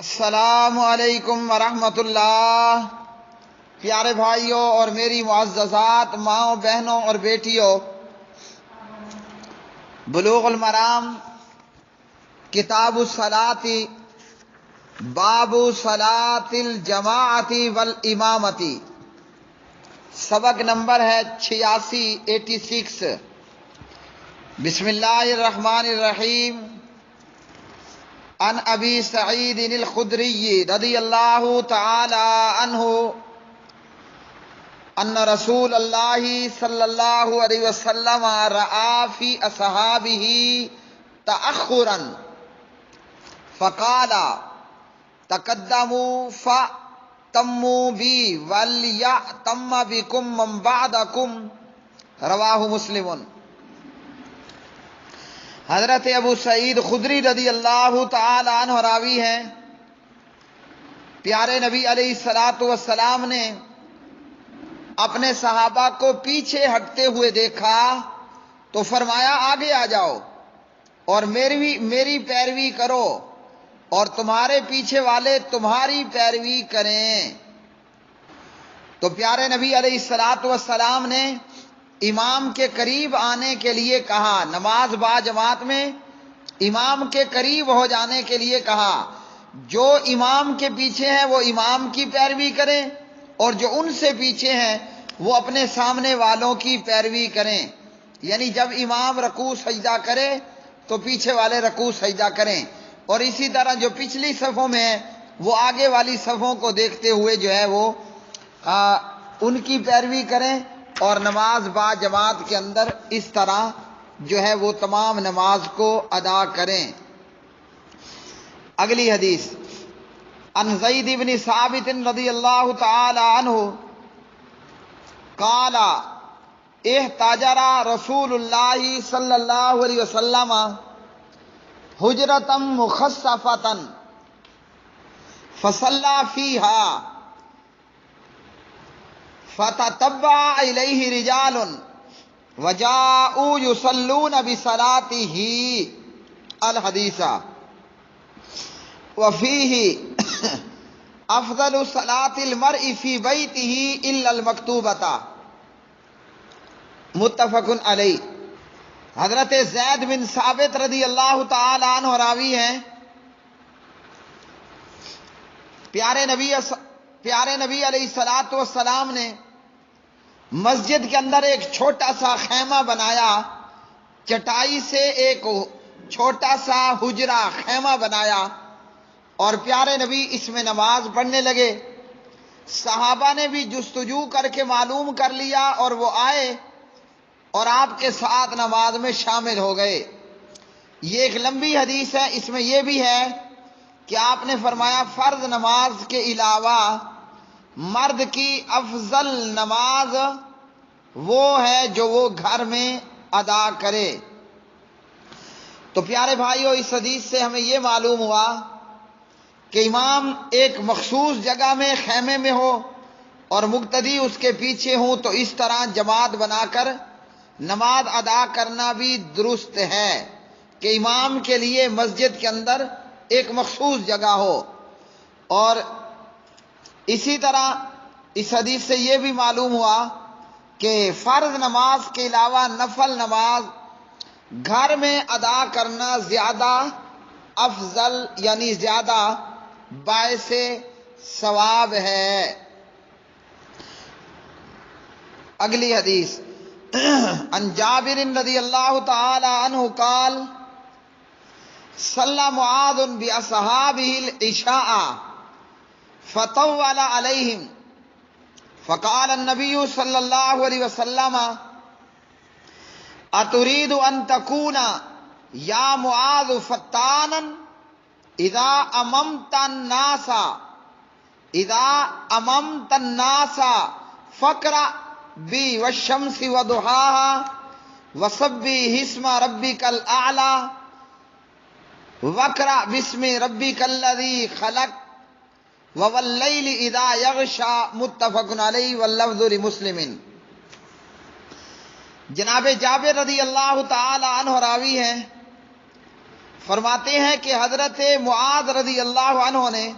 السلام علیکم ورحمۃ اللہ۔ پیارے بھائیوں اور میری معززات ماؤں بہنوں اور بیٹیوں، بلوغ المرام کتاب الصلاۃ باب صلاۃ الجماعت والامامۃ، سبق نمبر ہے 86۔ بسم اللہ الرحمن الرحیم۔ عن ابی سعید الخدری رضی اللہ تعالی عنہ ان رسول اللہ صلی اللہ علیہ وسلم رأى فی اصحابہ تأخرا فقال تقدموا فأتموا بی ولیأتم بکم من بعدکم، رواہ مسلم۔ حضرت ابو سعید خدری رضی اللہ تعالی عنہ راوی ہیں، پیارے نبی علیہ الصلوۃ والسلام نے اپنے صحابہ کو پیچھے ہٹتے ہوئے دیکھا تو فرمایا آگے آ جاؤ اور میری پیروی کرو اور تمہارے پیچھے والے تمہاری پیروی کریں۔ تو پیارے نبی علیہ الصلوۃ والسلام نے امام کے قریب آنے کے لیے کہا، نماز با جماعت میں امام کے قریب ہو جانے کے لیے کہا۔ جو امام کے پیچھے ہیں وہ امام کی پیروی کریں اور جو ان سے پیچھے ہیں وہ اپنے سامنے والوں کی پیروی کریں، یعنی جب امام رکوع سجدہ کرے تو پیچھے والے رکوع سجدہ کریں، اور اسی طرح جو پچھلی صفوں میں ہیں وہ آگے والی صفوں کو دیکھتے ہوئے جو ہے وہ ان کی پیروی کریں، اور نماز با جماعت کے اندر اس طرح جو ہے وہ تمام نماز کو ادا کریں۔ اگلی حدیث، عن زید بن ثابت رضی اللہ تعالی عنہ قال احتجر رسول اللہ صلی اللہ علیہ وسلم حجرة مخصفة فصلى فيها فتتبع الیہ رجال وجاءوا یصلون بصلاته الحدیث وفیہ افضل صلاة المرء فی بیتہ الا المکتوبۃ، متفق علیہ۔ حضرت زید بن ثابت رضی اللہ تعالی عنہ راوی ہیں، پیارے نبی علیہ الصلوۃ والسلام نے مسجد کے اندر ایک چھوٹا سا خیمہ بنایا، چٹائی سے ایک چھوٹا سا حجرہ خیمہ بنایا، اور پیارے نبی اس میں نماز پڑھنے لگے۔ صحابہ نے بھی جستجو کر کے معلوم کر لیا اور وہ آئے اور آپ کے ساتھ نماز میں شامل ہو گئے۔ یہ ایک لمبی حدیث ہے، اس میں یہ بھی ہے کہ آپ نے فرمایا فرض نماز کے علاوہ مرد کی افضل نماز وہ ہے جو وہ گھر میں ادا کرے۔ تو پیارے بھائیوں، اس حدیث سے ہمیں یہ معلوم ہوا کہ امام ایک مخصوص جگہ میں خیمے میں ہو اور مقتدی اس کے پیچھے ہوں تو اس طرح جماعت بنا کر نماز ادا کرنا بھی درست ہے کہ امام کے لیے مسجد کے اندر ایک مخصوص جگہ ہو۔ اور اسی طرح اس حدیث سے یہ بھی معلوم ہوا کہ فرض نماز کے علاوہ نفل نماز گھر میں ادا کرنا زیادہ افضل، یعنی زیادہ باعث ثواب ہے۔ اگلی حدیث، عن جابر رضی اللہ تعالی عنہ قال صلی معاذ باصحابہ العشاء فطول علیہم فقال النبی صلی اللہ علیہ وسلم اتريد ان تكون یا معاذ فتانا اذا اممت الناس فاقرأ بی والشمس وضحاها وسبح اسم ربک الاعلی واقرأ باسم ربک الذی خلق واللیل اذا یغشی، متفق علیہ واللفظ لمسلم۔ جناب جابر رضی اللہ تعالی عنہ راوی ہیں، فرماتے ہیں کہ حضرت معاذ رضی اللہ عنہ نے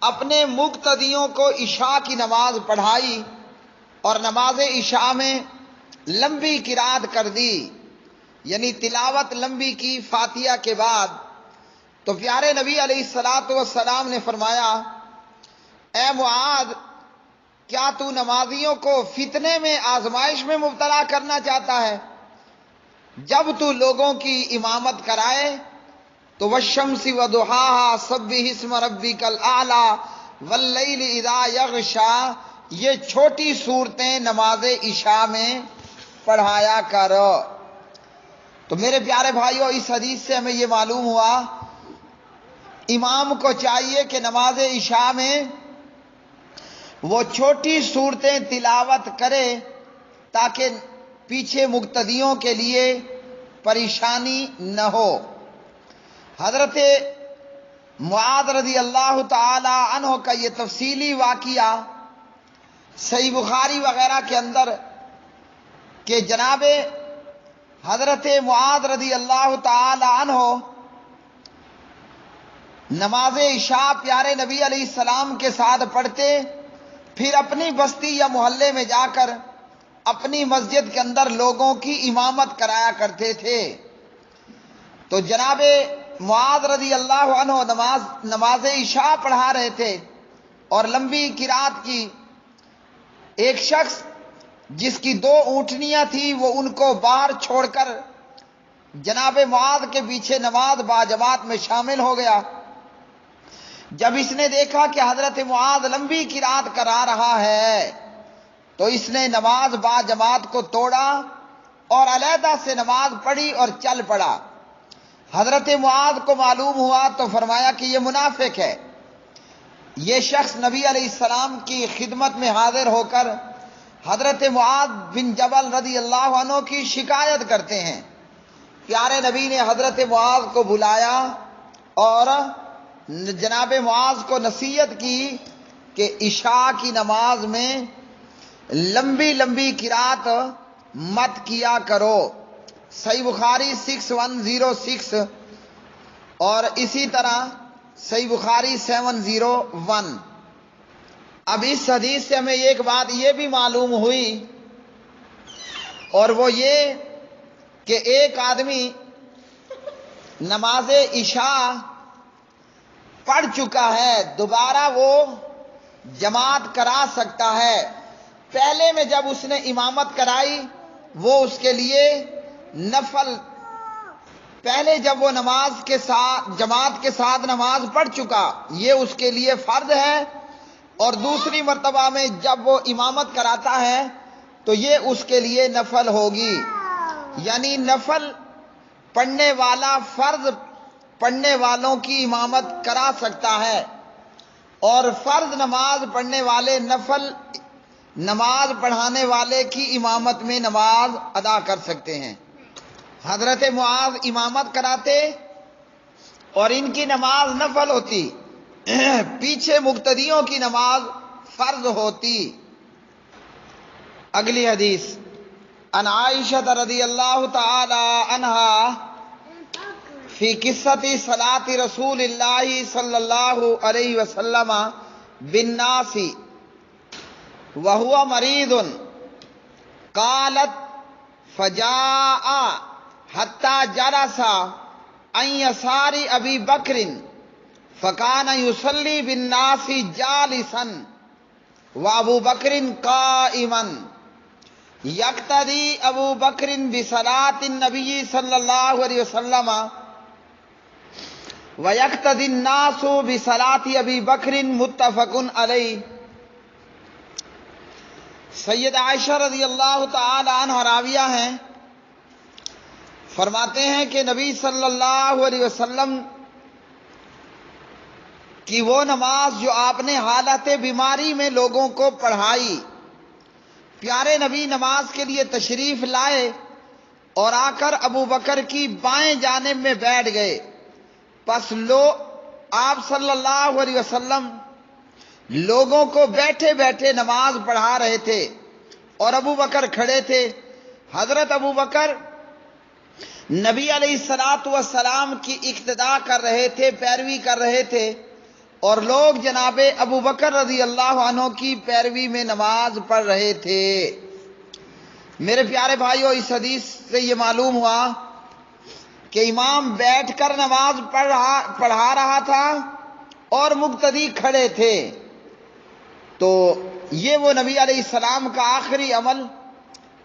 اپنے مقتدیوں کو عشاء کی نماز پڑھائی اور نماز عشاء میں لمبی قرات کر دی، یعنی تلاوت لمبی کی فاتحہ کے بعد۔ تو پیارے نبی علیہ الصلوۃ والسلام نے فرمایا، اے معاذ، کیا تو نمازیوں کو فتنے میں، آزمائش میں مبتلا کرنا چاہتا ہے؟ جب تو لوگوں کی امامت کرائے تو والشمس وضحاها سبح اسم ربک الاعلی واللیل اذا یغشا، یہ چھوٹی صورتیں نماز عشاء میں پڑھایا کر۔ تو میرے پیارے بھائیوں، اس حدیث سے ہمیں یہ معلوم ہوا امام کو چاہیے کہ نماز عشاء میں وہ چھوٹی صورتیں تلاوت کرے تاکہ پیچھے مقتدیوں کے لیے پریشانی نہ ہو۔ حضرت معاذ رضی اللہ تعالی عنہ کا یہ تفصیلی واقعہ صحیح بخاری وغیرہ کے اندر کہ جناب حضرت معاذ رضی اللہ تعالی عنہ نماز عشاء پیارے نبی علیہ السلام کے ساتھ پڑھتے، پھر اپنی بستی یا محلے میں جا کر اپنی مسجد کے اندر لوگوں کی امامت کرایا کرتے تھے۔ تو جناب معاذ رضی اللہ عنہ نماز عشاء پڑھا رہے تھے اور لمبی قرات کی۔ ایک شخص جس کی 2 اونٹنیاں تھیں وہ ان کو باہر چھوڑ کر جناب معاذ کے پیچھے نماز باجماعت میں شامل ہو گیا۔ جب اس نے دیکھا کہ حضرت معاذ لمبی قرات کرا رہا ہے تو اس نے نماز باجماعت کو توڑا اور علیحدہ سے نماز پڑھی اور چل پڑا۔ حضرت معاذ کو معلوم ہوا تو فرمایا کہ یہ منافق ہے۔ یہ شخص نبی علیہ السلام کی خدمت میں حاضر ہو کر حضرت معاذ بن جبل رضی اللہ عنہ کی شکایت کرتے ہیں۔ پیارے نبی نے حضرت معاذ کو بلایا اور جناب معاذ کو نصیحت کی کہ عشاء کی نماز میں لمبی لمبی قرات مت کیا کرو۔ صحیح بخاری 6106 اور اسی طرح صحیح بخاری 701۔ اب اس حدیث سے ہمیں ایک بات یہ بھی معلوم ہوئی اور وہ یہ کہ ایک آدمی نماز عشاء پڑھ چکا ہے، دوبارہ وہ جماعت کرا سکتا ہے۔ پہلے میں جب اس نے امامت کرائی وہ اس کے لیے نفل، پہلے جب وہ نماز کے ساتھ جماعت کے ساتھ نماز پڑھ چکا یہ اس کے لیے فرض ہے، اور دوسری مرتبہ میں جب وہ امامت کراتا ہے تو یہ اس کے لیے نفل ہوگی۔ یعنی نفل پڑھنے والا فرض پڑھنے والوں کی امامت کرا سکتا ہے، اور فرض نماز پڑھنے والے نفل نماز پڑھانے والے کی امامت میں نماز ادا کر سکتے ہیں۔ حضرت معاذ امامت کراتے اور ان کی نماز نفل ہوتی، پیچھے مقتدیوں کی نماز فرض ہوتی۔ اگلی حدیث عن عائشہ رضی اللہ تعالی عنہا فی قصۃ صلاۃ رسول اللہ صلی اللہ علیہ وسلم بالناس وهو مریض قالت فجاء حتى جلس عن يسار ابی بکر فكان يصلي بالناس جالسا وابو بکر قائما یقتدی ابو بکر بصلاۃ النبی صلی اللہ علیہ وسلم ویقتدی الناس بصلاۃ ابی بکر متفق علیہ۔ سید عائشہ رضی اللہ تعالی عنہ راویہ ہیں، فرماتے ہیں کہ نبی صلی اللہ علیہ وسلم کی وہ نماز جو آپ نے حالت بیماری میں لوگوں کو پڑھائی، پیارے نبی نماز کے لیے تشریف لائے اور آ کر ابو بکر کی بائیں جانب میں بیٹھ گئے۔ پس آپ صلی اللہ علیہ وسلم لوگوں کو بیٹھے بیٹھے نماز پڑھا رہے تھے اور ابو بکر کھڑے تھے۔ حضرت ابو بکر نبی علیہ الصلوۃ والسلام کی اقتداء کر رہے تھے، پیروی کر رہے تھے، اور لوگ جناب ابو بکر رضی اللہ عنہ کی پیروی میں نماز پڑھ رہے تھے۔ میرے پیارے بھائیو، اس حدیث سے یہ معلوم ہوا کہ امام بیٹھ کر نماز پڑھا رہا تھا اور مقتدی کھڑے تھے۔ تو یہ وہ نبی علیہ السلام کا آخری عمل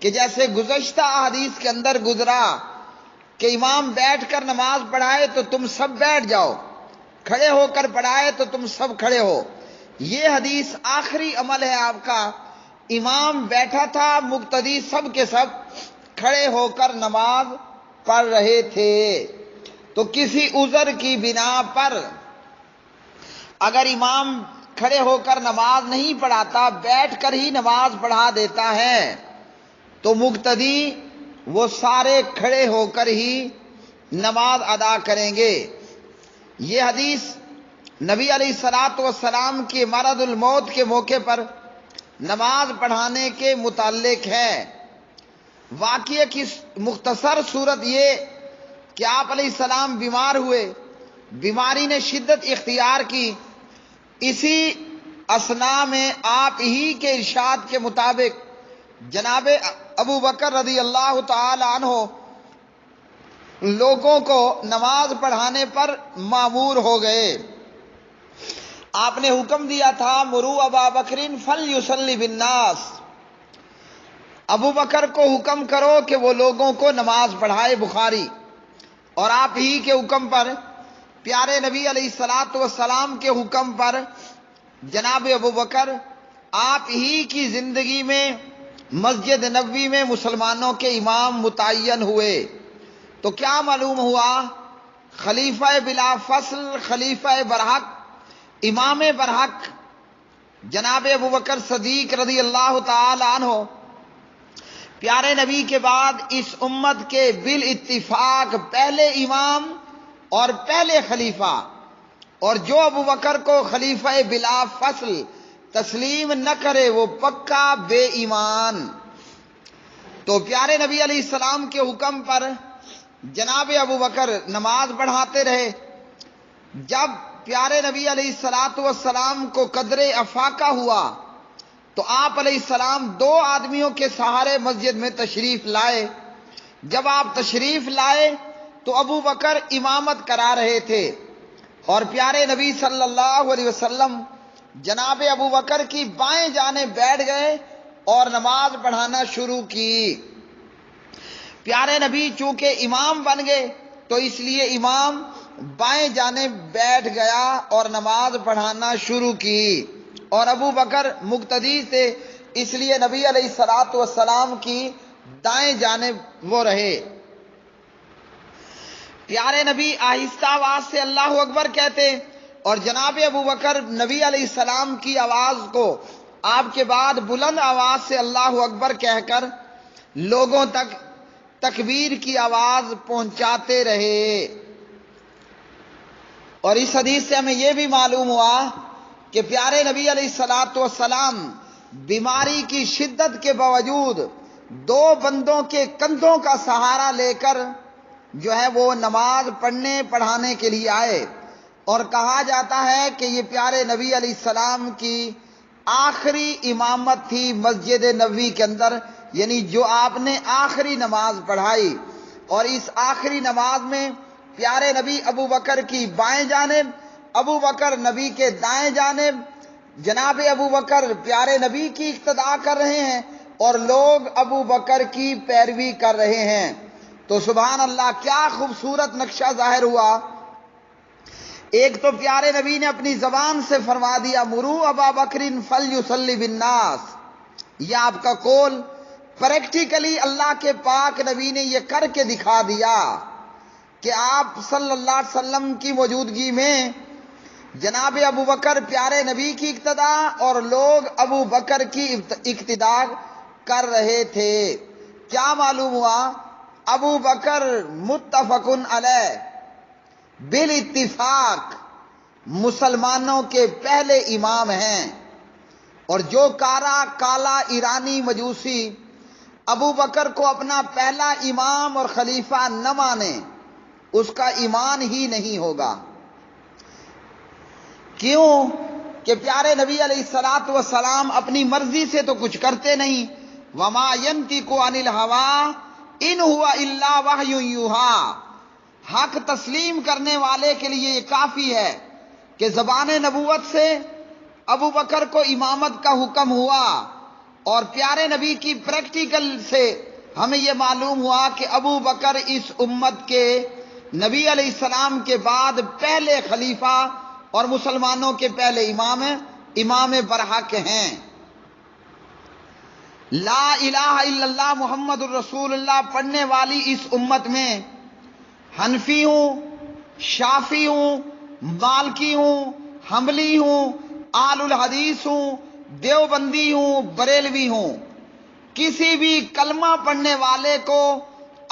کہ جیسے گزشتہ احادیث کے اندر گزرا کہ امام بیٹھ کر نماز پڑھائے تو تم سب بیٹھ جاؤ، کھڑے ہو کر پڑھائے تو تم سب کھڑے ہو، یہ حدیث آخری عمل ہے آپ کا۔ امام بیٹھا تھا، مقتدی سب کے سب کھڑے ہو کر نماز پڑھ رہے تھے۔ تو کسی عذر کی بنا پر اگر امام کھڑے ہو کر نماز نہیں پڑھاتا، بیٹھ کر ہی نماز پڑھا دیتا ہے، تو مقتدی وہ سارے کھڑے ہو کر ہی نماز ادا کریں گے۔ یہ حدیث نبی علیہ الصلوۃ والسلام کے مرض الموت کے موقع پر نماز پڑھانے کے متعلق ہے۔ واقعے کی مختصر صورت یہ کہ آپ علیہ السلام بیمار ہوئے، بیماری نے شدت اختیار کی۔ اسی اثناء میں آپ ہی کے ارشاد کے مطابق جناب ابو بکر رضی اللہ تعالی عنہ لوگوں کو نماز پڑھانے پر مامور ہو گئے۔ آپ نے حکم دیا تھا مروا ابا بکر فلیصلی بالناس، ابو بکر کو حکم کرو کہ وہ لوگوں کو نماز پڑھائے، بخاری۔ اور آپ ہی کے حکم پر، پیارے نبی علیہ الصلوۃ والسلام کے حکم پر جناب ابو بکر آپ ہی کی زندگی میں مسجد نبوی میں مسلمانوں کے امام متعین ہوئے۔ تو کیا معلوم ہوا؟ خلیفہ بلا فصل، خلیفہ برحق، امام برحق جناب ابو بکر صدیق رضی اللہ تعالی عنہ پیارے نبی کے بعد اس امت کے بالاتفاق پہلے امام اور پہلے خلیفہ، اور جو ابو بکر کو خلیفہ بلا فصل تسلیم نہ کرے وہ پکا بے ایمان۔ تو پیارے نبی علیہ السلام کے حکم پر جناب ابو بکر نماز پڑھاتے رہے۔ جب پیارے نبی علیہ الصلوۃ والسلام کو قدر افاقہ ہوا تو آپ علیہ السلام 2 آدمیوں کے سہارے مسجد میں تشریف لائے۔ جب آپ تشریف لائے تو ابو بکر امامت کرا رہے تھے، اور پیارے نبی صلی اللہ علیہ وسلم جناب ابو بکر کی بائیں جانب بیٹھ گئے اور نماز پڑھانا شروع کی۔ پیارے نبی چونکہ امام بن گئے تو اس لیے امام بائیں جانب بیٹھ گیا اور نماز پڑھانا شروع کی، اور ابو بکر مقتدی تھے اس لیے نبی علیہ الصلوۃ والسلام کی دائیں جانب وہ رہے۔ پیارے نبی آہستہ آواز سے اللہ اکبر کہتے، اور جناب ابو بکر نبی علیہ السلام کی آواز کو آپ کے بعد بلند آواز سے اللہ اکبر کہہ کر لوگوں تک تکبیر کی آواز پہنچاتے رہے۔ اور اس حدیث سے ہمیں یہ بھی معلوم ہوا کہ پیارے نبی علیہ الصلوۃ والسلام بیماری کی شدت کے باوجود 2 بندوں کے کندھوں کا سہارا لے کر جو ہے وہ نماز پڑھانے کے لیے آئے، اور کہا جاتا ہے کہ یہ پیارے نبی علیہ السلام کی آخری امامت تھی مسجد نبوی کے اندر، یعنی جو آپ نے آخری نماز پڑھائی۔ اور اس آخری نماز میں پیارے نبی ابو بکر کی بائیں جانب، ابو بکر نبی کے دائیں جانب، جناب ابو بکر پیارے نبی کی اقتداء کر رہے ہیں اور لوگ ابو بکر کی پیروی کر رہے ہیں۔ تو سبحان اللہ، کیا خوبصورت نقشہ ظاہر ہوا۔ ایک تو پیارے نبی نے اپنی زبان سے فرما دیا مرو ابا بکر فلیصلی بالناس، یہ آپ کا قول پریکٹیکلی اللہ کے پاک نبی نے یہ کر کے دکھا دیا کہ آپ صلی اللہ علیہ وسلم کی موجودگی میں جناب ابو بکر پیارے نبی کی اقتداء اور لوگ ابو بکر کی اقتداء کر رہے تھے۔ کیا معلوم ہوا؟ ابو بکر متفق علیہ بالاتفاق مسلمانوں کے پہلے امام ہیں، اور جو کالا ایرانی مجوسی ابو بکر کو اپنا پہلا امام اور خلیفہ نہ مانے اس کا ایمان ہی نہیں ہوگا۔ کیوں کہ پیارے نبی علیہ الصلوۃ والسلام اپنی مرضی سے تو کچھ کرتے نہیں، وما ينطق عن الهوى ان هو الا وحی یوحی۔ حق تسلیم کرنے والے کے لیے یہ کافی ہے کہ زبان نبوت سے ابو بکر کو امامت کا حکم ہوا، اور پیارے نبی کی پریکٹیکل سے ہمیں یہ معلوم ہوا کہ ابو بکر اس امت کے نبی علیہ السلام کے بعد پہلے خلیفہ اور مسلمانوں کے پہلے امام برحق ہیں۔ لا الہ الا اللہ محمد الرسول اللہ پڑھنے والی اس امت میں حنفی ہوں، شافی ہوں، مالکی ہوں، حنبلی ہوں، آل الحدیث ہوں، دیوبندی ہوں، بریلوی ہوں، کسی بھی کلمہ پڑھنے والے کو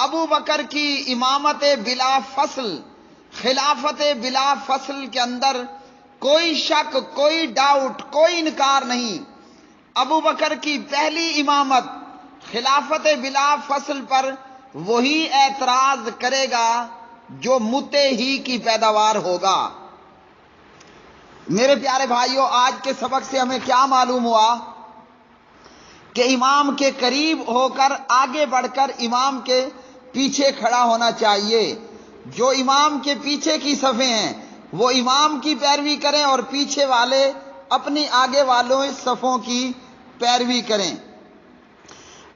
ابو بکر کی امامت بلا فصل، خلافت بلا فصل کے اندر کوئی شک، کوئی ڈاؤٹ، کوئی انکار نہیں۔ ابو بکر کی پہلی امامت، خلافت بلا فصل پر وہی اعتراض کرے گا جو متے ہی کی پیداوار ہوگا۔ میرے پیارے بھائیوں، آج کے سبق سے ہمیں کیا معلوم ہوا کہ امام کے قریب ہو کر، آگے بڑھ کر امام کے پیچھے کھڑا ہونا چاہیے۔ جو امام کے پیچھے کی صفیں ہیں وہ امام کی پیروی کریں، اور پیچھے والے اپنی آگے والوں صفوں کی پیروی کریں۔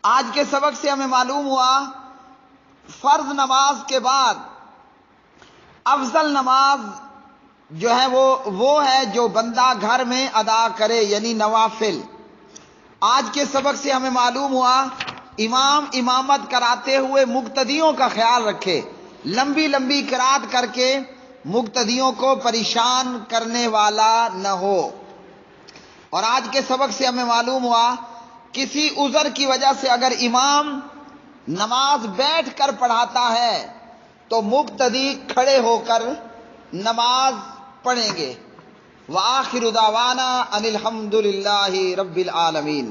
آج کے سبق سے ہمیں معلوم ہوا فرض نماز کے بعد افضل نماز جو ہے وہ ہے جو بندہ گھر میں ادا کرے، یعنی نوافل۔ آج کے سبق سے ہمیں معلوم ہوا امام امامت کراتے ہوئے مقتدیوں کا خیال رکھے، لمبی لمبی قرات کر کے مقتدیوں کو پریشان کرنے والا نہ ہو۔ اور آج کے سبق سے ہمیں معلوم ہوا کسی عذر کی وجہ سے اگر امام نماز بیٹھ کر پڑھاتا ہے تو مقتدی کھڑے ہو کر نماز پڑھیں گے۔ وآخر دعوانا ان الحمد للہ رب العالمین۔